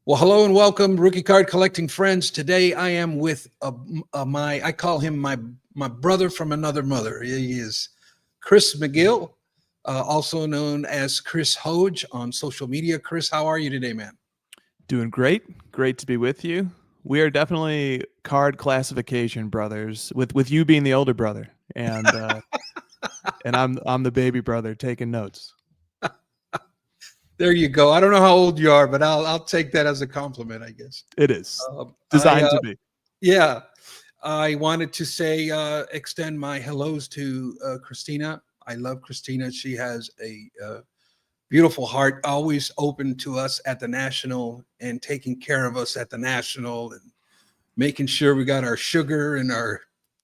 Well, hello and welcome, rookie card collecting friends. Today I am with I call him my brother from another mother. He is Chris McGill, also known as Chris Hoge on social media. Chris, how are you today, man? Doing great. Great to be with you. We are definitely card classification brothers, with you being the older brother, and I'm the baby brother taking notes. There you go. I don't know how old you are, but I'll take that as a compliment, I guess. It is I designed to be. Yeah, I wanted to say extend my hellos to Christina. I love Christina. She has a beautiful heart, always open to us at the National and taking care of us at the National and making sure we got our sugar and our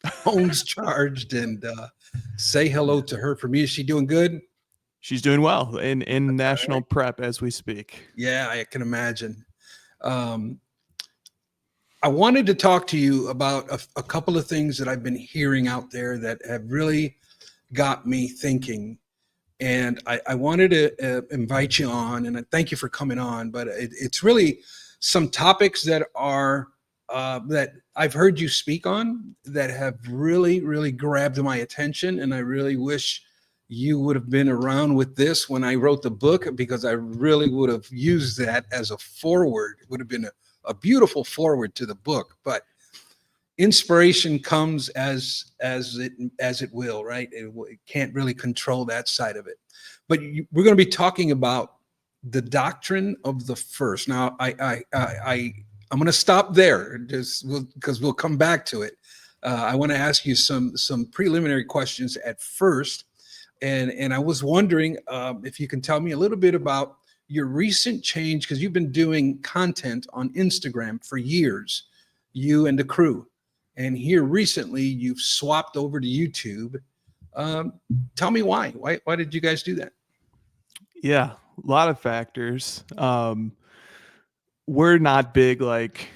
phones charged. And say hello to her for me. Is she doing good? She's doing well in That's all national right. prep as we speak. Yeah, I can imagine. Um, I wanted to talk to you about a couple of things that I've been hearing out there that have really got me thinking. And I wanted to invite you on, and I thank you for coming on. But it's really some topics that are that I've heard you speak on that have really, really grabbed my attention, and I really wish you would have been around with this when I wrote the book because I really would have used that as a forward. It would have been a beautiful forward to the book, but inspiration comes as it will, right? It can't really control that side of it. But we're going to be talking about the doctrine of the first. Now, I'm going to stop there just because we'll come back to it. I want to ask you some preliminary questions at first, and I was wondering if you can tell me a little bit about your recent change because you've been doing content on Instagram for years, you and the crew, and here recently you've swapped over to YouTube. Um, Tell me why. Why did you guys do that? Yeah, a lot of factors. We're not big like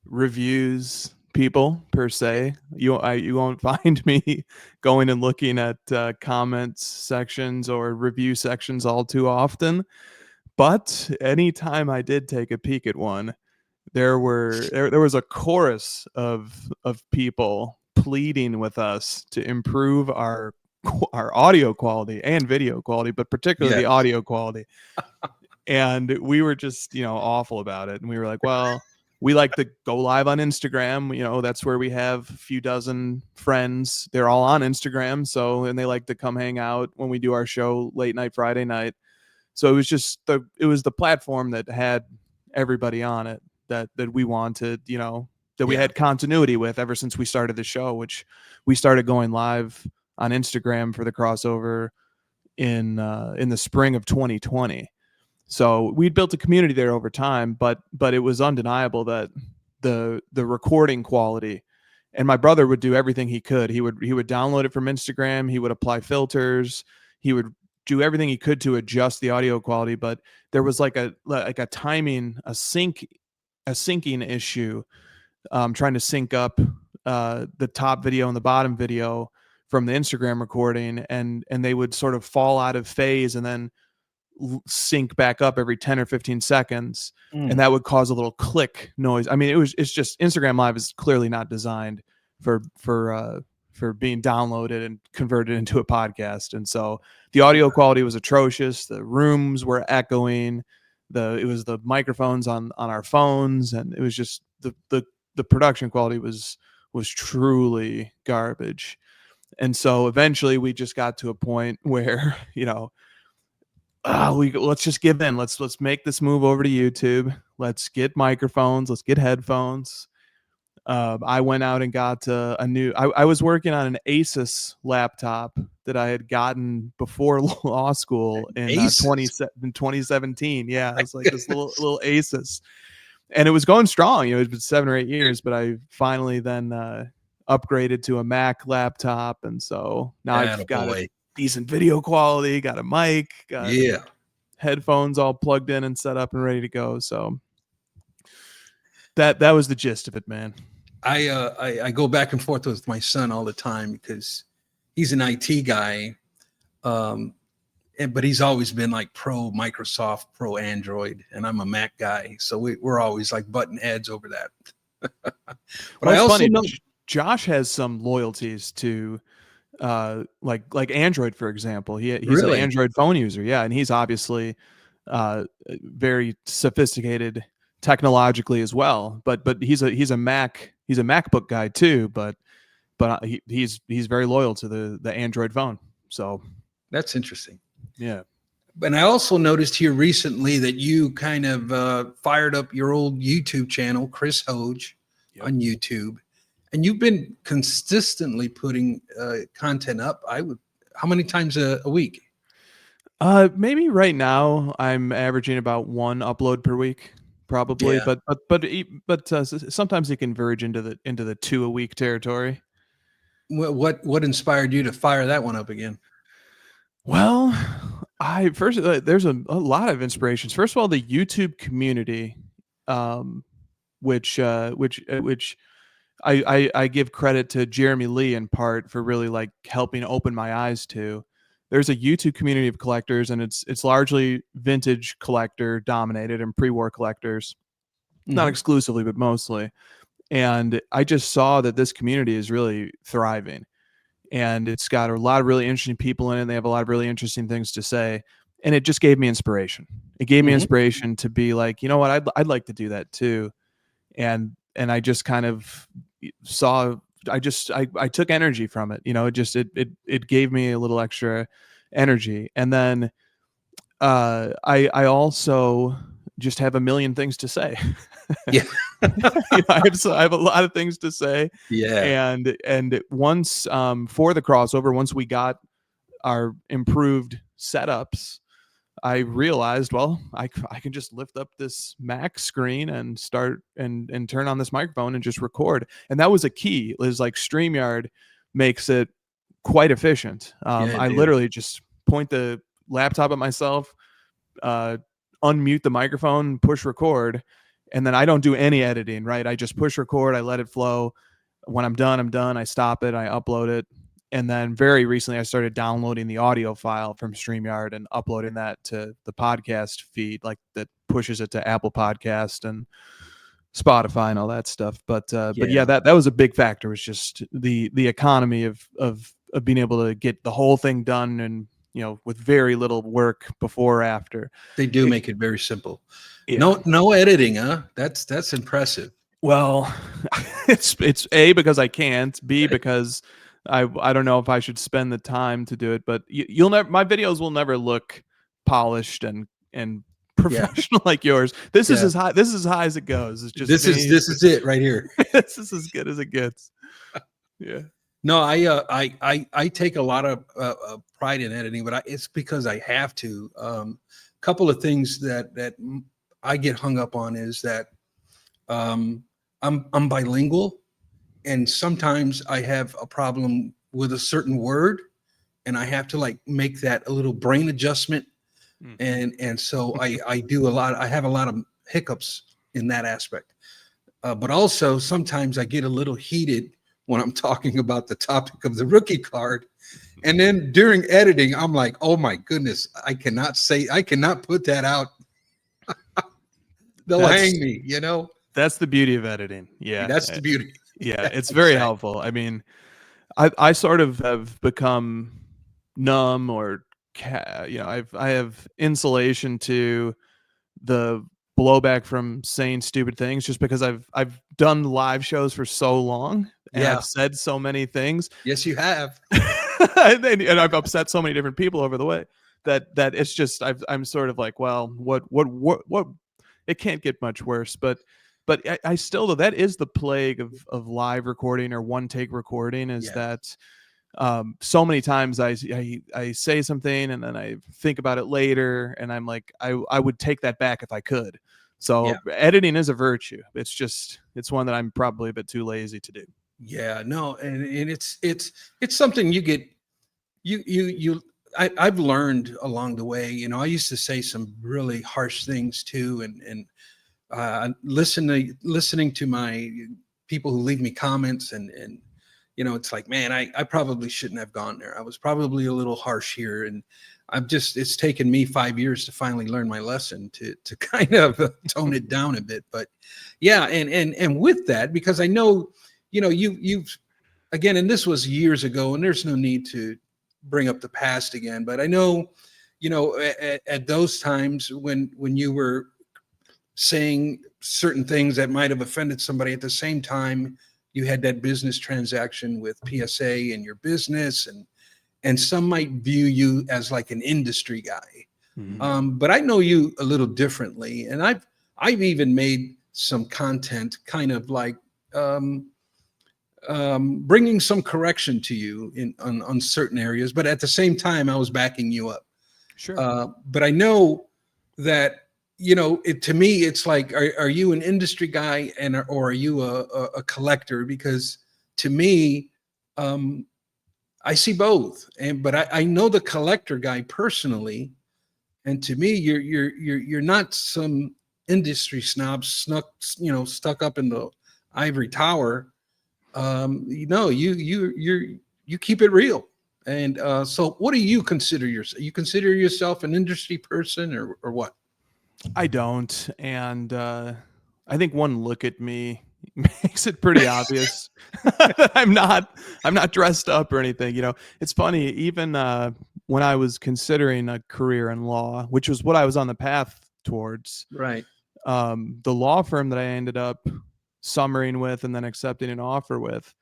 reviews people per se. You won't find me going and looking at comments sections or review sections all too often. But anytime I did take a peek at one, there was a chorus of people pleading with us to improve our audio quality and video quality, but particularly the Yes. audio quality. And we were just awful about it, and we were like, well, we like to go live on Instagram. That's where we have a few dozen friends. They're all on Instagram, and they like to come hang out when we do our show late night Friday night. So it was the platform that had everybody on it that we wanted, that we Yeah. had continuity with ever since we started the show, which we started going live on Instagram for the crossover in the spring of 2020. So we'd built a community there over time, but it was undeniable that the recording quality, and my brother would do everything he could. He would download it from Instagram. He would apply filters. He would do everything he could to adjust the audio quality, but there was like a timing, a syncing issue, trying to sync up the top video and the bottom video from the Instagram recording, and they would sort of fall out of phase and then sync back up every 10 or 15 seconds, and Mm. that would cause a little click noise. I mean, it's just Instagram Live is clearly not designed for being downloaded and converted into a podcast. And so the audio quality was atrocious. The rooms were echoing. It was the microphones on our phones, and it was just the production quality was truly garbage. And so eventually we just got to a point where let's just give in. Let's make this move over to YouTube. Let's get microphones. Let's get headphones. I went out and got a new. I was working on an Asus laptop that I had gotten before law school in Aces. in 2017. Yeah, it My was like this little goodness. little Asus, and it was going strong. It's been 7 or 8 years, but I finally then upgraded to a Mac laptop, and so now I've got a Attaboy. decent video quality, got a mic, got Yeah. headphones all plugged in and set up and ready to go. So that was the gist of it, man. I go back and forth with my son all the time because he's an IT guy. Um, but he's always been like pro Microsoft, pro Android, and I'm a Mac guy. So we're always like button heads over that. But Well, I it's also funny. know, Josh has some loyalties to like Android, for example. He's an really, Android phone user, yeah, and he's obviously very sophisticated technologically as well. But he's a MacBook guy too. But he's very loyal to the Android phone. So that's interesting. yeah. And I also noticed here recently that you kind of fired up your old YouTube channel, Chris Hoge, Yep. on YouTube, and you've been consistently putting content up. How many times a week? Maybe right now I'm averaging about one upload per week, probably. Yeah. But sometimes it can verge into the two a week territory. What inspired you to fire that one up again? Well, I first there's a lot of inspirations. First of all, the YouTube community, um, which I give credit to Jeremy Lee in part for really like helping open my eyes to. There's a YouTube community of collectors, and it's largely vintage collector dominated and pre-war collectors, not Mhm. exclusively, but mostly. And I just saw that this community is really thriving, and it's got a lot of really interesting people in it. They have a lot of really interesting things to say, and it just gave me inspiration. It gave me Mhm. inspiration to be like, you know what, I'd like to do that too. And I just kind of saw I took energy from it. It gave me a little extra energy. And then I also just have a million things to say. Yeah. I have a lot of things to say. Yeah. And once for the crossover, once we got our improved setups, I realized, well, I can just lift up this Mac screen and start and turn on this microphone and just record. And that was a key. It was like StreamYard makes it quite efficient. Yeah, I dude. literally just point the laptop at myself, uh, unmute the microphone, push record, and then I don't do any editing, right? I just push record, I let it flow. When I'm done, I'm done. I stop it, I upload it. And then very recently, I started downloading the audio file from StreamYard and uploading that to the podcast feed, like that pushes it to Apple Podcast and Spotify and all that stuff. But yeah, Yeah. that was a big factor. Was just the economy of being able to get the whole thing done, and with very little work before or after. They do It, make it very simple. yeah. No editing, huh? That's impressive. Well, it's A, because I can't, B, because I don't know if I should spend the time to do it. But you'll never, my videos will never look polished and Yeah. professional like yours. This is Yeah. as high as it goes. It's just me. This is it right here. This is as good as it gets. Yeah. No, I take a lot of pride in editing, but it's because I have to. Couple of things that I get hung up on is that I'm bilingual, and sometimes I have a problem with a certain word, and I have to like make that a little brain adjustment, Mm. and so I do a lot. I have a lot of hiccups in that aspect. But also sometimes I get a little heated when I'm talking about the topic of the rookie card. And then during editing, I'm like, oh my goodness, I cannot put that out. They'll That's hang me, you know? that's the beauty of editing. Yeah. That's the beauty. Yeah, Yeah, it's very exactly. helpful. I mean, I sort of have become numb, or I have insulation to the blowback from saying stupid things, just because I've done live shows for so long and Yeah. I've said so many things Yes, you have. and I've upset so many different people over the way that it's just I'm sort of like, well, what it can't get much worse. But I still, though, that is the plague of live recording or one take recording, is Yeah. that so many times I say something and then I think about it later, and I'm like, I would take that back if I could. Yeah. So editing is a virtue. It's one that I'm probably a bit too lazy to do. Yeah. No, and it's something you get you I've learned along the way. I used to say some really harsh things too, and listening to my people who leave me comments, and it's like, man, I probably shouldn't have gone there. I was probably a little harsh here, and it's taken me 5 years to finally learn my lesson to kind of tone it down a bit. But yeah, and with that, because I know, you've again, and this was years ago, and there's no need to bring up the past again, but I know, at those times when you were saying certain things that might have offended somebody, at the same time you had that business transaction with PSA and your business, and some might view you as like an industry guy. But I know you a little differently, and I've even made some content kind of like bringing some correction to you on certain areas, but at the same time I was backing you up. Sure. But I know that, to me, it's like, are you an industry guy or are you a collector? Because to me, I see both, but I know the collector guy personally, and to me, you're not some industry snob stuck up in the ivory tower. You keep it real. And so, what do you consider yourself? You consider yourself an industry person, or what? I don't, and I think one look at me makes it pretty obvious that I'm not dressed up or anything. It's funny. Even when I was considering a career in law, which was what I was on the path towards, Right. the law firm that I ended up summering with and then accepting an offer with,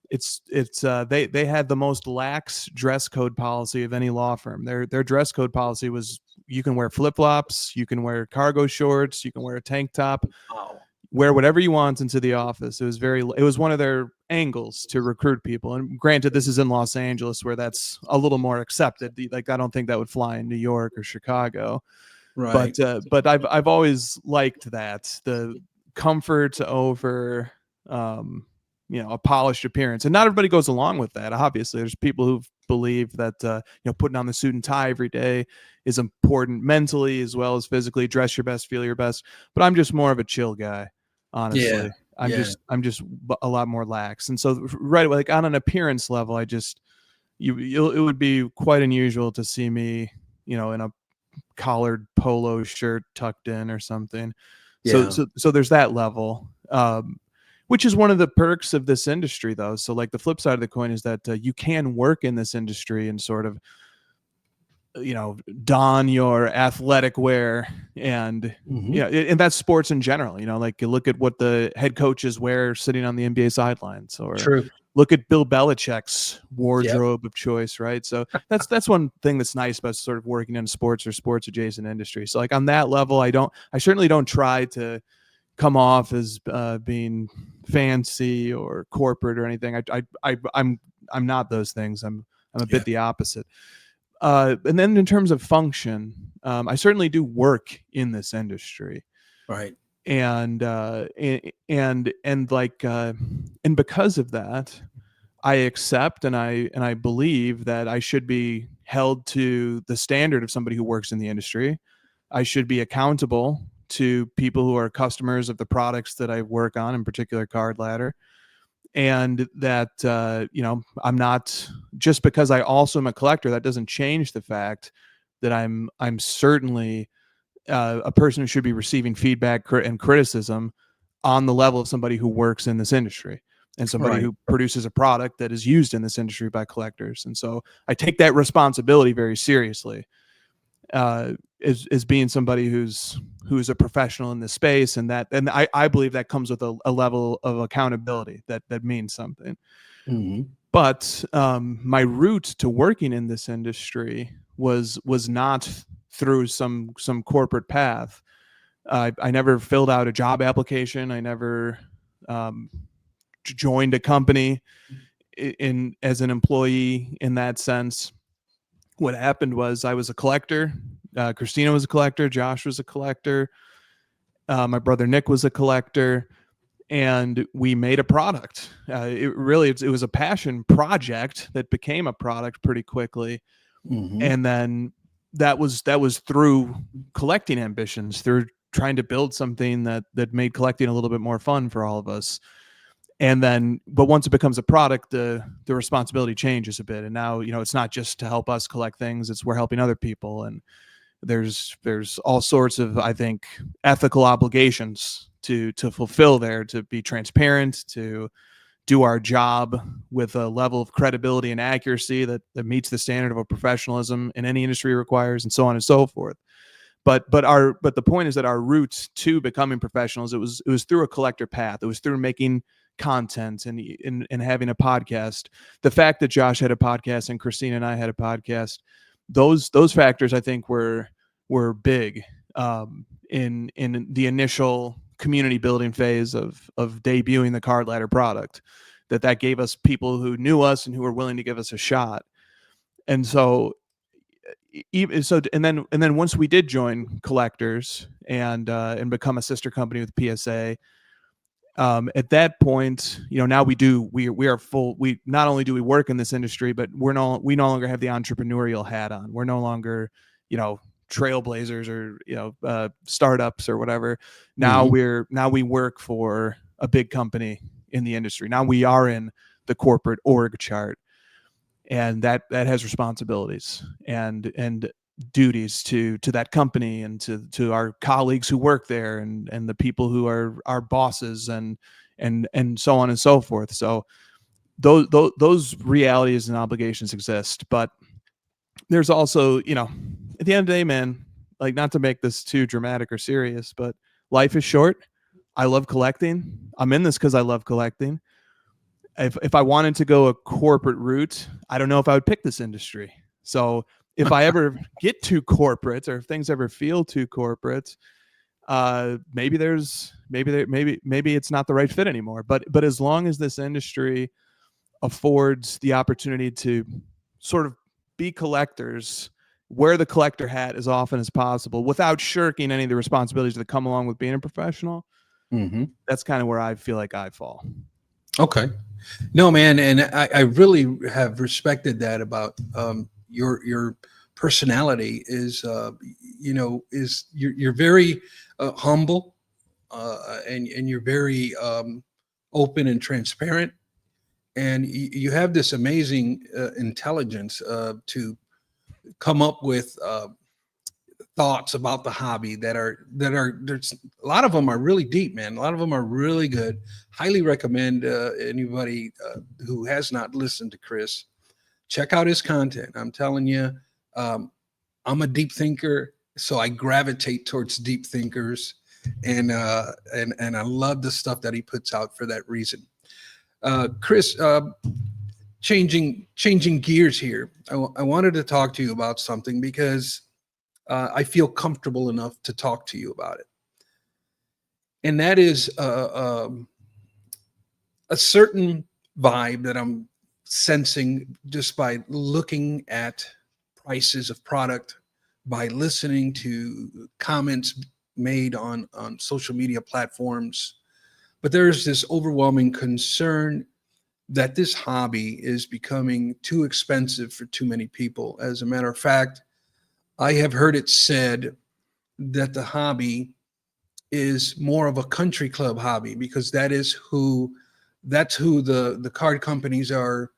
they had the most lax dress code policy of any law firm. Their dress code policy was, you can wear flip-flops, you can wear cargo shorts, you can wear a tank top, Wow. wear whatever you want into the office. It was one of their angles to recruit people. And granted, this is in Los Angeles, where that's a little more accepted. Like, I don't think that would fly in New York or Chicago. Right. But I've always liked that, the comfort over a polished appearance. And not everybody goes along with that. Obviously, there's people who believe that putting on the suit and tie every day is important mentally as well as physically. Dress your best, feel your best. But I'm just more of a chill guy, honestly. Yeah. I'm just a lot more lax. And so right away, like on an appearance level, it would be quite unusual to see me, in a collared polo shirt tucked in or something. Yeah. So there's that level, which is one of the perks of this industry, though. So like the flip side of the coin is that you can work in this industry and sort of, don your athletic wear, and and that's sports in general. Like, you look at what the head coaches wear sitting on the NBA sidelines, or True. look at Bill Belichick's Yep. wardrobe of choice, right? So that's one thing that's nice about sort of working in sports or sports adjacent industry. So like on that level, I certainly don't try to come off as being fancy or corporate or anything. I'm not those things. I'm a bit the opposite. And then in terms of function, I certainly do work in this industry. Right. And because of that, I accept and I believe that I should be held to the standard of somebody who works in the industry. I should be accountable to people who are customers of the products that I work on, in particular Card Ladder. And that I'm not, just because I also am a collector, that doesn't change the fact that I'm certainly a person who should be receiving feedback and criticism on the level of somebody who works in this industry and somebody who produces a product that is used in this industry by collectors. And so I take that responsibility very seriously, as being somebody who's a professional in this space, and I believe that comes with a level of accountability that means something. But my route to working in this industry was not through some corporate path. I never filled out a job application. I never joined a company as an employee in that sense. What happened was, I was a collector. Christina was a collector. Josh was a collector. My brother Nick was a collector, and we made a product. It was a passion project that became a product pretty quickly. And then that was through collecting ambitions, through trying to build something that made collecting a little bit more fun for all of us. And then, but once it becomes a product, the responsibility changes a bit. And now, it's not just to help us collect things, it's we're helping other people. And there's all sorts of, I think, ethical obligations to fulfill there, to be transparent, to do our job with a level of credibility and accuracy that meets the standard of a professionalism in any industry requires, and so on and so forth. But the point is that our route to becoming professionals, it was through a collector path. It was through making content and having a podcast. The fact that Josh had a podcast and Christina and I had a podcast, those factors, I think, were big in the initial community building phase of debuting the Card Ladder product. That gave us people who knew us and who were willing to give us a shot. And so and then once we did join Collectors and become a sister company with PSA, at that point, now we are full. We not only do we work in this industry, but we no longer have the entrepreneurial hat on. We're no longer, trailblazers or startups or whatever. Now we work for a big company in the industry. Now we are in the corporate org chart, and that has responsibilities and duties to that company and to our colleagues who work there and the people who are our bosses and so on and so forth. So those realities and obligations exist, but there's also, at the end of the day, man, like, not to make this too dramatic or serious, but life is short. I love collecting. I'm in this because I love collecting. If I wanted to go a corporate route, I don't know if I would pick this industry. So if I ever get too corporate, or if things ever feel too corporate, maybe it's not the right fit anymore. But as long as this industry affords the opportunity to sort of be collectors, wear the collector hat as often as possible without shirking any of the responsibilities that come along with being a professional, that's kind of where I feel like I fall. Okay. No, man. And I really have respected that about your personality is, you're very humble and you're very open and transparent. And you have this amazing intelligence to come up with thoughts about the hobby that are there's a lot of them are really deep, man. A lot of them are really good. Highly recommend anybody who has not listened to Chris, check out his content. I'm telling you, I'm a deep thinker, so I gravitate towards deep thinkers, and I love the stuff that he puts out for that reason. Chris, changing gears here, I wanted to talk to you about something because I feel comfortable enough to talk to you about it. And that is a certain vibe that I'm sensing just by looking at prices of product, by listening to comments made on social media platforms. But there's this overwhelming concern that this hobby is becoming too expensive for too many people. As a matter of fact, I have heard it said that the hobby is more of a country club hobby because that's who the card companies are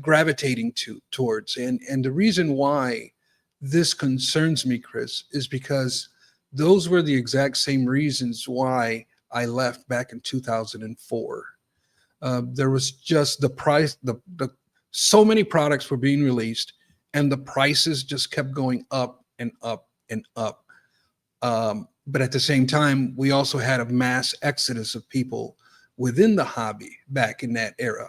gravitating towards. And the reason why this concerns me, Chris, is because those were the exact same reasons why I left back in 2004. There was just the price, the so many products were being released, and the prices just kept going up and up and up. But at the same time, we also had a mass exodus of people within the hobby back in that era.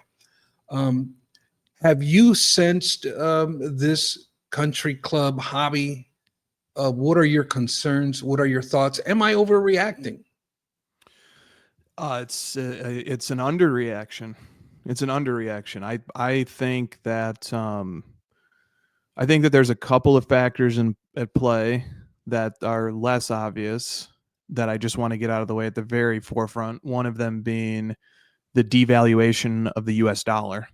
Have you sensed this country club hobby? What are your concerns? What are your thoughts? Am I overreacting? It's an underreaction. It's an underreaction. I think that there's a couple of factors at play that are less obvious that I just want to get out of the way at the very forefront. One of them being the devaluation of the U.S. dollar.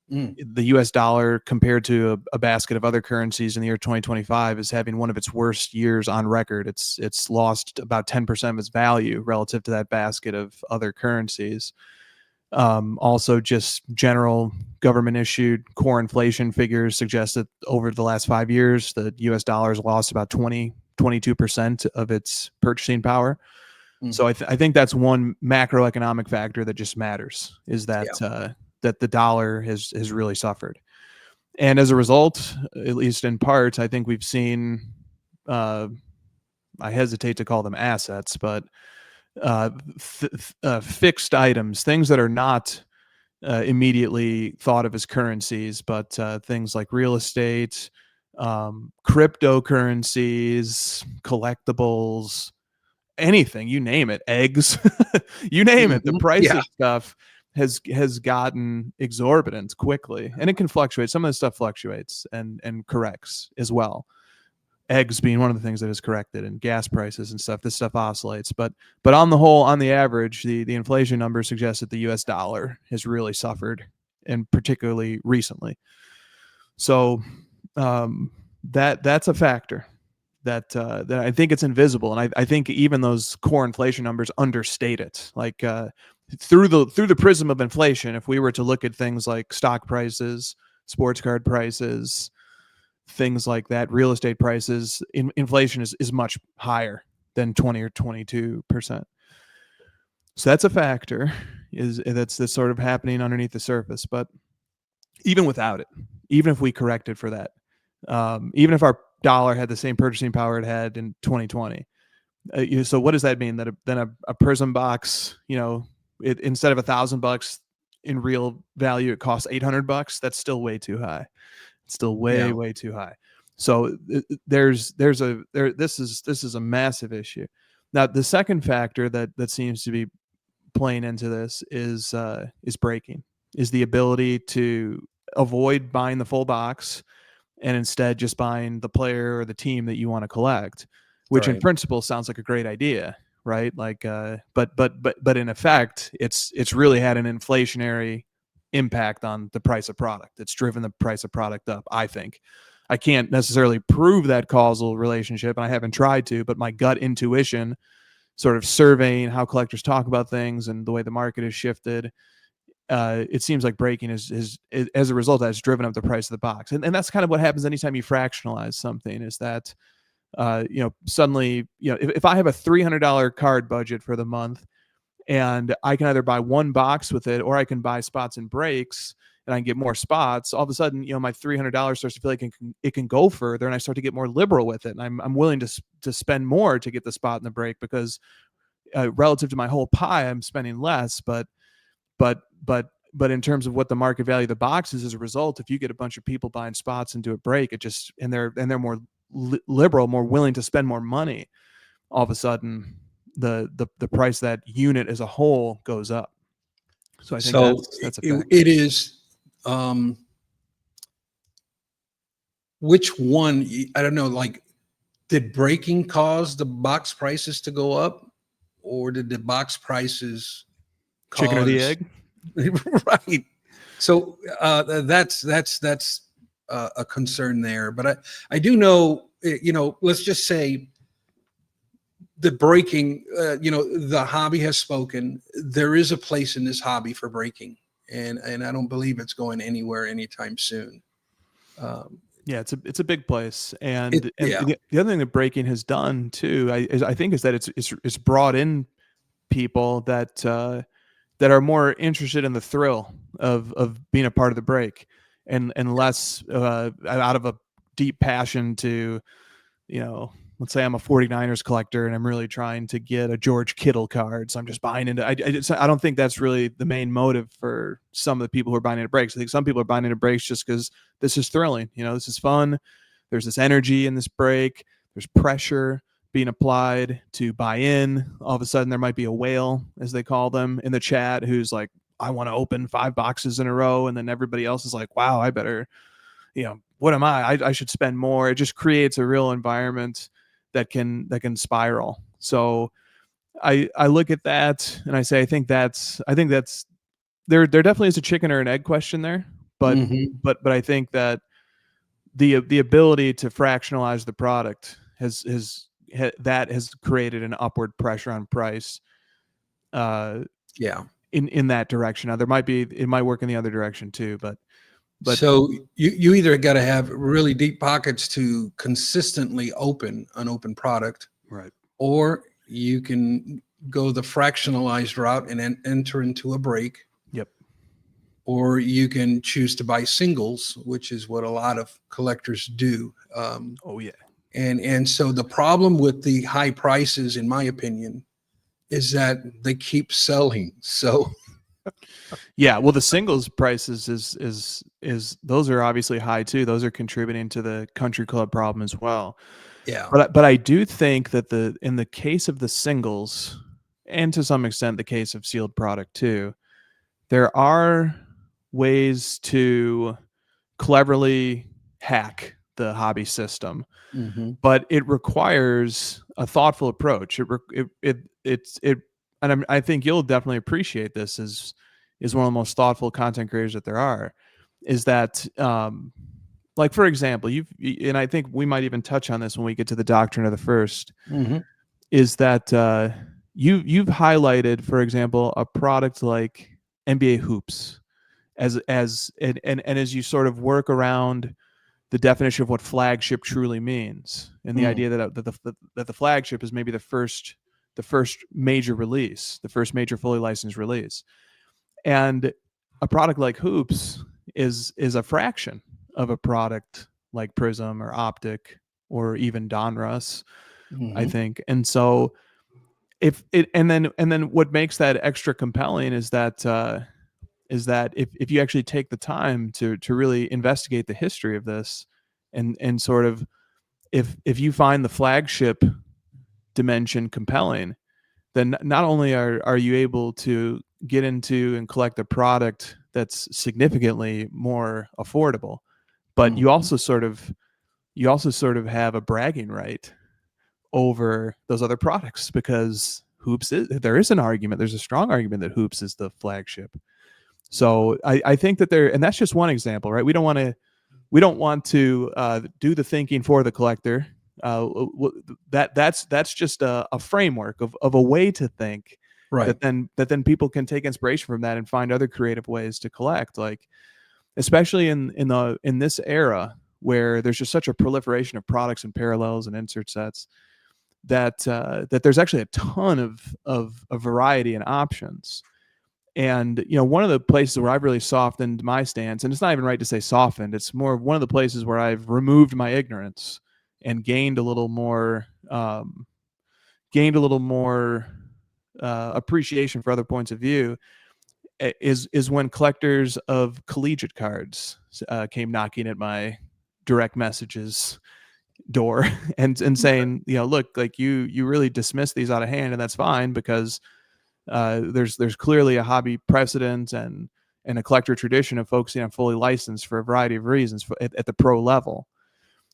The US dollar compared to a basket of other currencies in the year 2025 is having one of its worst years on record. It's lost about 10% of its value relative to that basket of other currencies. Also, just general government issued core inflation figures suggest that over the last 5 years, the US dollar has lost about 22% of its purchasing power. So I think that's one macroeconomic factor that just matters, is that that the dollar has really suffered. And as a result, at least in part, I think we've seen, I hesitate to call them assets, but fixed items, things that are not immediately thought of as currencies, but things like real estate, cryptocurrencies, collectibles, anything, you name it, eggs, you name it. The price of stuff has gotten exorbitant quickly, and it can fluctuate. Some of the stuff fluctuates and corrects as well. Eggs being one of the things that is corrected, and gas prices and stuff. This stuff oscillates, but on the whole, on the average, the inflation number suggests that the U.S. dollar has really suffered, and particularly recently. So that's a factor that I think it's invisible, and I think even those core inflation numbers understate it. Like through the prism of inflation, if we were to look at things like stock prices, sports card prices, things like that, real estate prices, inflation is much higher than 20 or 22%. So that's a factor, that's sort of happening underneath the surface. But even without it, even if we corrected for that, even if our dollar had the same purchasing power it had in 2020, so what does that mean? That then a Prism box, instead of $1,000 in real value, it costs $800. That's still way too high. It's still way too high. So this is a massive issue. Now, the second factor that seems to be playing into this is breaking, is the ability to avoid buying the full box and instead just buying the player or the team that you want to collect, which in principle sounds like a great idea, right? Like, but in effect, it's really had an inflationary impact on the price of product. It's driven the price of product up, I think. I can't necessarily prove that causal relationship, and I haven't tried to, but my gut intuition, sort of surveying how collectors talk about things and the way the market has shifted, it seems like breaking is as a result has driven up the price of the box. And that's kind of what happens anytime you fractionalize something, is that suddenly, if I have a $300 card budget for the month, and I can either buy one box with it, or I can buy spots and breaks, and I can get more spots. All of a sudden, my $300 starts to feel like it can go further, and I start to get more liberal with it. And I'm willing to spend more to get the spot in the break, because relative to my whole pie, I'm spending less. But in terms of what the market value of the box is as a result, if you get a bunch of people buying spots into a break, and they're more liberal, more willing to spend more money, all of a sudden the price of that unit as a whole goes up. So I think that's a fact. It is. Which one? I don't know. Like, did breaking cause the box prices to go up, or did the box prices cause chicken or the egg? Right. So that's a concern there. But I do know, let's just say the breaking, the hobby has spoken. There is a place in this hobby for breaking, and I don't believe it's going anywhere anytime soon. Yeah, it's a big place, and the other thing that breaking has done too, I think, is that it's brought in people that are more interested in the thrill of being a part of the break, and less out of a deep passion to, let's say I'm a 49ers collector and I'm really trying to get a George Kittle card, so I'm just buying into. I don't think that's really the main motive for some of the people who are buying into breaks. I think some people are buying into breaks just because this is thrilling. This is fun. There's this energy in this break. There's pressure being applied to buy in. All of a sudden, there might be a whale, as they call them, in the chat, who's like, I want to open 5 boxes in a row, and then everybody else is like, wow, I better, what am I should spend more. It just creates a real environment that can spiral. So I look at that and I say, I think that's there definitely is a chicken or an egg question there, but Hmm. but I think that the ability to fractionalize the product that has created an upward pressure on price uh, Yeah. in that direction. Now it might work in the other direction too, but So you either got to have really deep pockets to consistently open an open product, right. or you can go the fractionalized route and enter into a break, Yep. or you can choose to buy singles, which is what a lot of collectors do. Oh yeah. And so the problem with the high prices, in my opinion, is that they keep selling. So Yeah, well, the singles prices is those are obviously high too. Those are contributing to the country club problem as well. yeah. But I do think that in the case of the singles, and to some extent the case of sealed product too, there are ways to cleverly hack the hobby system, Hmm. but it requires a thoughtful approach. It and I think you'll definitely appreciate this is one of the most thoughtful content creators that there are. Is that like for example, and I think we might even touch on this when we get to the doctrine of the first. Hmm. Is that you've highlighted, for example, a product like NBA hoops and as you sort of work around the definition of what flagship truly means, and the Mm. idea that the flagship is maybe the first major release, the first major fully licensed release, and a product like hoops is a fraction of a product like Prism or Optic or even Donruss, I Hmm. think. And so if it and then what makes that extra compelling is that if you actually take the time to really investigate the history of this and sort of if you find the flagship dimension compelling, then not only are you able to get into and collect a product that's significantly more affordable, but Hmm. you also sort of have a bragging right over those other products because there is an argument, there's a strong argument that hoops is the flagship. So I think that and that's just one example, right? We don't want to do the thinking for the collector. That's just a framework of a way to think Right. that then people can take inspiration from that and find other creative ways to collect. Like especially in this era where there's just such a proliferation of products and parallels and insert sets that there's actually a ton of variety and options. And one of the places where I've really softened my stance, and it's not even right to say softened, it's more one of the places where I've removed my ignorance and gained a little more appreciation for other points of view, is when collectors of collegiate cards came knocking at my direct messages door and saying, look, like you really dismiss these out of hand, and that's fine because there's clearly a hobby precedent and a collector tradition of focusing on fully licensed for a variety of reasons at the pro level.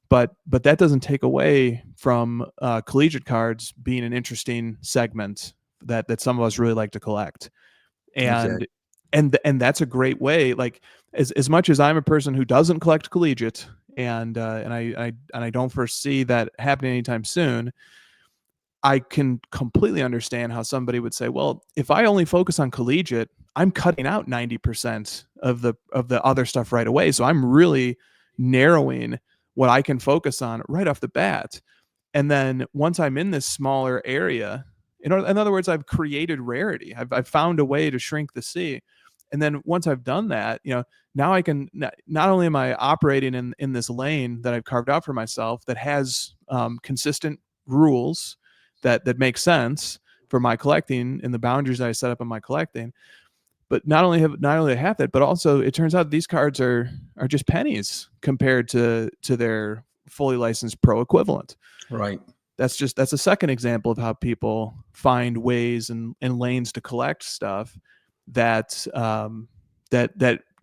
But that doesn't take away from collegiate cards being an interesting segment that some of us really like to collect. Exactly. And and that's a great way. Like as much as I'm a person who doesn't collect collegiate, and I don't foresee that happening anytime soon, I can completely understand how somebody would say, well, if I only focus on collegiate, I'm cutting out 90% of the other stuff right away. So I'm really narrowing what I can focus on right off the bat. And then once I'm in this smaller area, in other words, I've created rarity. I've found a way to shrink the sea. And then once I've done that, now I can not only am I operating in this lane that I've carved out for myself that has consistent rules that make sense for my collecting and the boundaries that I set up in my collecting. But not only have that, but also it turns out these cards are just pennies compared to their fully licensed pro equivalent. Right. That's a second example of how people find ways and lanes to collect stuff that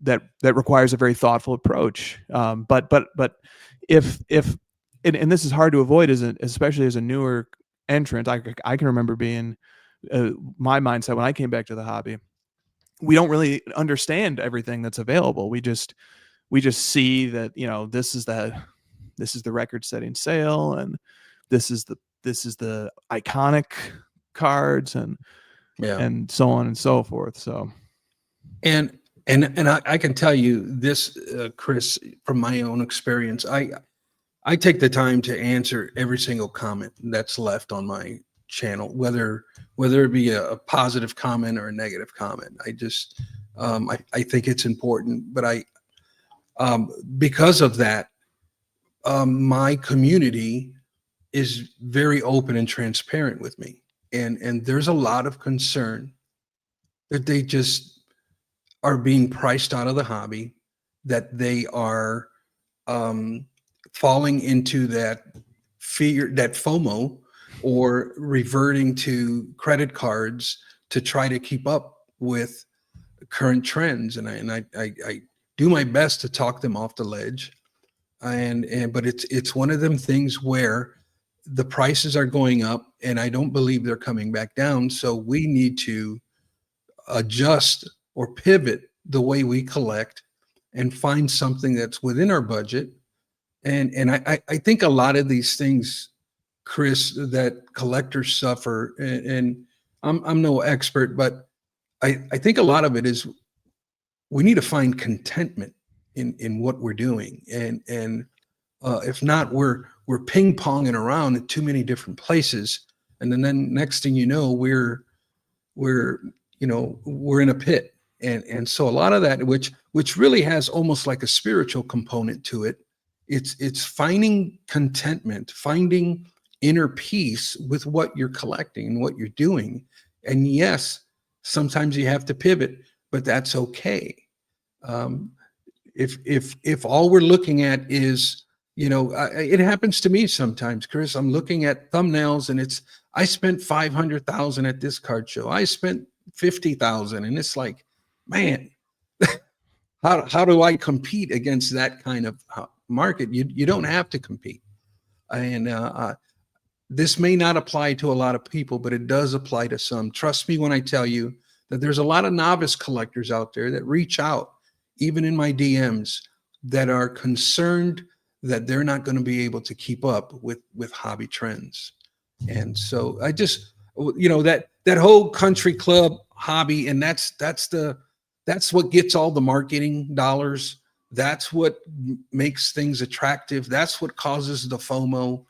that requires a very thoughtful approach. But if and this is hard to avoid especially as a newer entrant. I can remember being my mindset when I came back to the hobby we don't really understand everything that's available. We just see that, this is the record setting sale, and this is the iconic cards, and Yeah. so on and so forth. So And I can tell you this, Chris, from my own experience, I take the time to answer every single comment that's left on my channel, whether it be a positive comment or a negative comment. I think it's important, but because of that, my community is very open and transparent with me, and there's a lot of concern that they just are being priced out of the hobby, that they are um, falling into that fear, that FOMO, or reverting to credit cards to try to keep up with current trends. And I do my best to talk them off the ledge. And but it's one of them things where the prices are going up, and I don't believe they're coming back down. So we need to adjust or pivot the way we collect and find something that's within our budget. And I think a lot of these things, Chris, that collectors suffer, and I'm no expert, but I think a lot of it is we need to find contentment in what we're doing. And if not, we're ping-ponging around in too many different places. And then next thing you know, we're we're in a pit. And so a lot of that, which really has almost like a spiritual component to it, it's finding contentment, finding inner peace with what you're collecting and what you're doing. And yes, sometimes you have to pivot, but that's okay. um, if all we're looking at is, it happens to me sometimes, Chris. I'm looking at thumbnails, and I spent 500,000 at this card show, I spent 50,000, and it's like, man, how do I compete against that kind of market? You don't have to compete. And this may not apply to a lot of people, but it does apply to some. Trust me when I tell you that there's a lot of novice collectors out there that reach out, even in my DMs, that are concerned that they're not going to be able to keep up with hobby trends. And so I just, that whole country club hobby, and that's what gets all the marketing dollars. That's what makes things attractive. That's what causes the FOMO.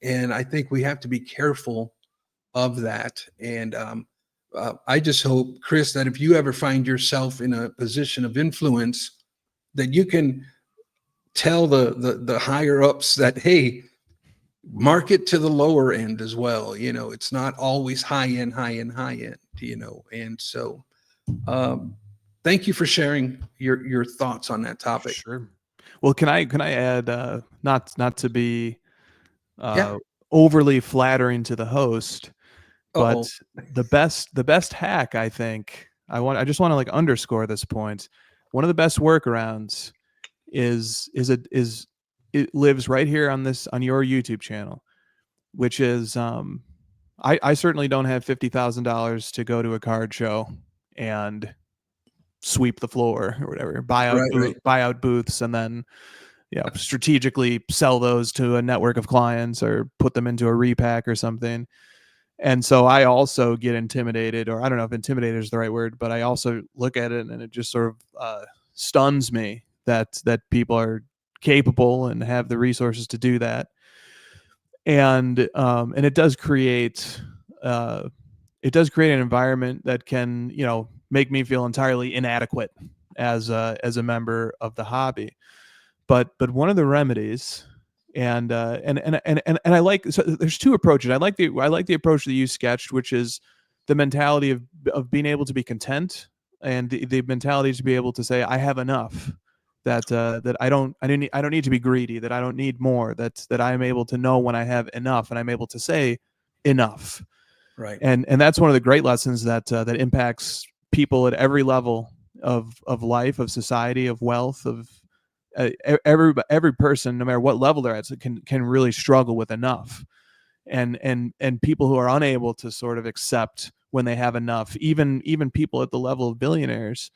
And I think we have to be careful of that. And I just hope, Chris, that if you ever find yourself in a position of influence, that you can tell the higher ups that, hey, market to the lower end as well. It's not always high end, high end, high end. And so, thank you for sharing your thoughts on that topic. sure. Well, can I add, not to be Yeah. overly flattering to the host, but Uh-oh. the best hack, I think, I just want to like underscore this point. One of the best workarounds is it lives right here on your YouTube channel, which is, I certainly don't have $50,000 to go to a card show and sweep the floor or whatever, Right, right. buy out booths, and then strategically sell those to a network of clients or put them into a repack or something. And so I also get intimidated, or I don't know if intimidated is the right word, but I also look at it and it just sort of stuns me that people are capable and have the resources to do that. And it does create an environment that can, make me feel entirely inadequate as a member of the hobby. But one of the remedies, and I like, so there's two approaches. I like the approach that you sketched, which is the mentality of being able to be content, and the mentality to be able to say, I have enough, that I don't need to be greedy, that I don't need more, that I am able to know when I have enough, and I'm able to say enough. Right. And that's one of the great lessons that impacts people at every level of life, of society, of wealth, of every person, no matter what level they're at, can really struggle with enough. And people who are unable to sort of accept when they have enough. Even people at the level of billionaires,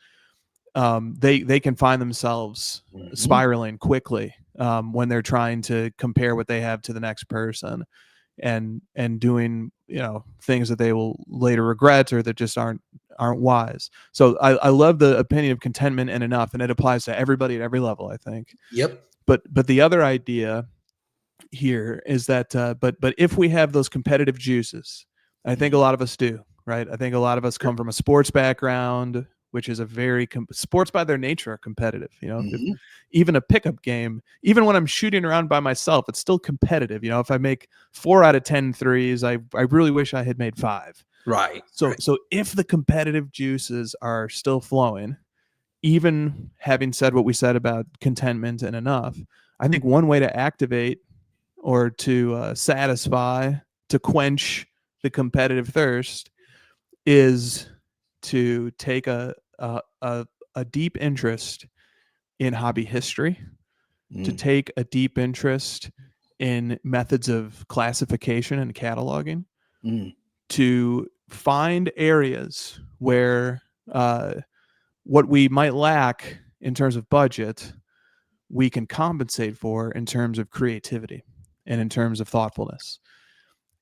they can find themselves spiraling quickly when they're trying to compare what they have to the next person, and doing things that they will later regret or that just aren't wise. So I love the opinion of contentment and enough, and it applies to everybody at every level, I think. Yep. But the other idea here is that but if we have those competitive juices, I think a lot of us do, right? I think a lot of us come from a sports background, which is a very sports by their nature are competitive. If, even a pickup game, even when I'm shooting around by myself, it's still competitive. If I make 4 out of 10 threes, I really wish I had made 5. Right. So if the competitive juices are still flowing, even having said what we said about contentment and enough, I think one way to activate or to satisfy, to quench the competitive thirst is to take a deep interest in hobby history, to take a deep interest in methods of classification and cataloging, to find areas where what we might lack in terms of budget, we can compensate for in terms of creativity and in terms of thoughtfulness.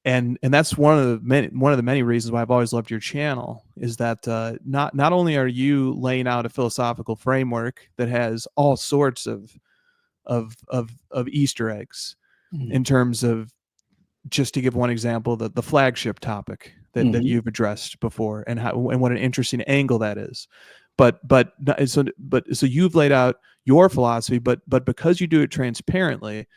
And that's one of the many reasons why I've always loved your channel, is that not only are you laying out a philosophical framework that has all sorts of Easter eggs in terms of, just to give one example, the flagship topic that you've addressed before, and what an interesting angle that is. So you've laid out your philosophy, but because you do it transparently,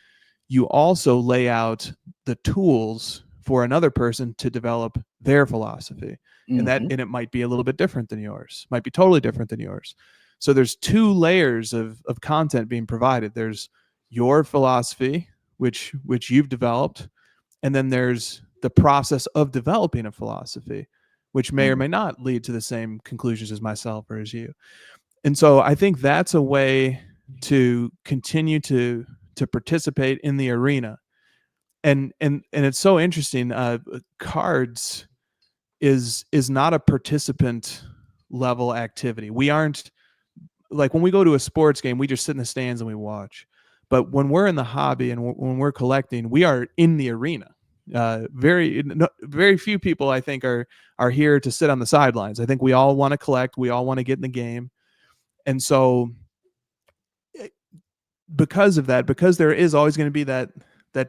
you also lay out the tools for another person to develop their philosophy. And it might be a little bit different than yours, might be totally different than yours. So there's 2 layers of content being provided. There's your philosophy, which you've developed, and then there's the process of developing a philosophy, which may or may not lead to the same conclusions as myself or as you. And so I think that's a way to continue to participate in the arena. And it's so interesting. Cards is not a participant level activity. We aren't, like, when we go to a sports game, we just sit in the stands and we watch. But when we're in the hobby and when we're collecting, we are in the arena. Very few people, I think, are here to sit on the sidelines. I think we all want to collect. We all want to get in the game. And so because of that, because there is always going to be that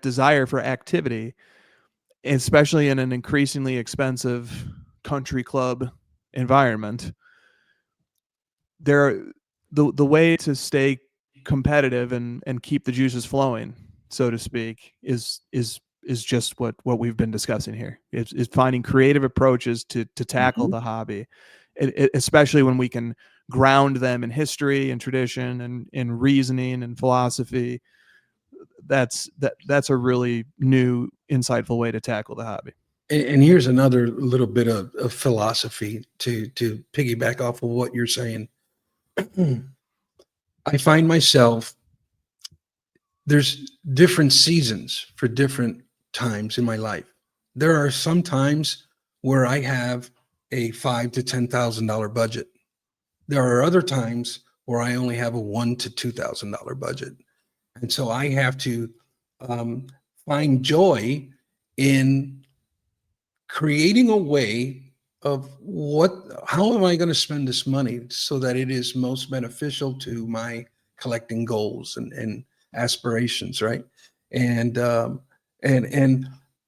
desire for activity, especially in an increasingly expensive country club environment, the way to stay competitive and keep the juices flowing, so to speak, is just what we've been discussing here. Is finding creative approaches to tackle the hobby, especially when we can ground them in history and tradition and in reasoning and philosophy. That's a really new, insightful way to tackle the hobby. And here's another little bit of philosophy to piggyback off of what you're saying. I find myself, there's different seasons for different times in my life. There are some times where I have a $5,000 to $10,000 budget. There are other times where I only have a $1,000 to $2,000 budget, and so I have to find joy in creating a way of how am I going to spend this money so that it is most beneficial to my collecting goals and aspirations, right? And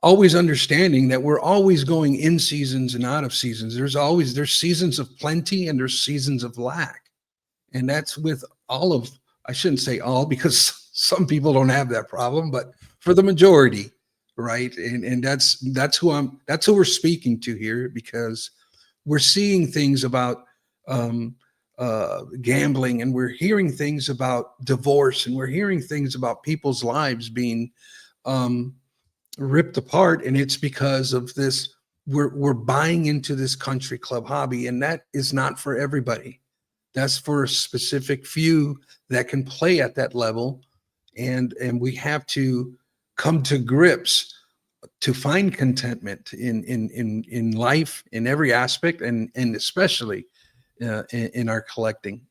always understanding that we're always going in seasons and out of seasons. There's seasons of plenty and there's seasons of lack. And that's with I shouldn't say all, because some people don't have that problem, but for the majority, right? And that's who we're speaking to here, because we're seeing things about gambling, and we're hearing things about divorce, and we're hearing things about people's lives being ripped apart, and it's because of this. We're buying into this country club hobby, and that is not for everybody. That's for a specific few that can play at that level, and we have to come to grips to find contentment in life, in every aspect, and especially in our collecting.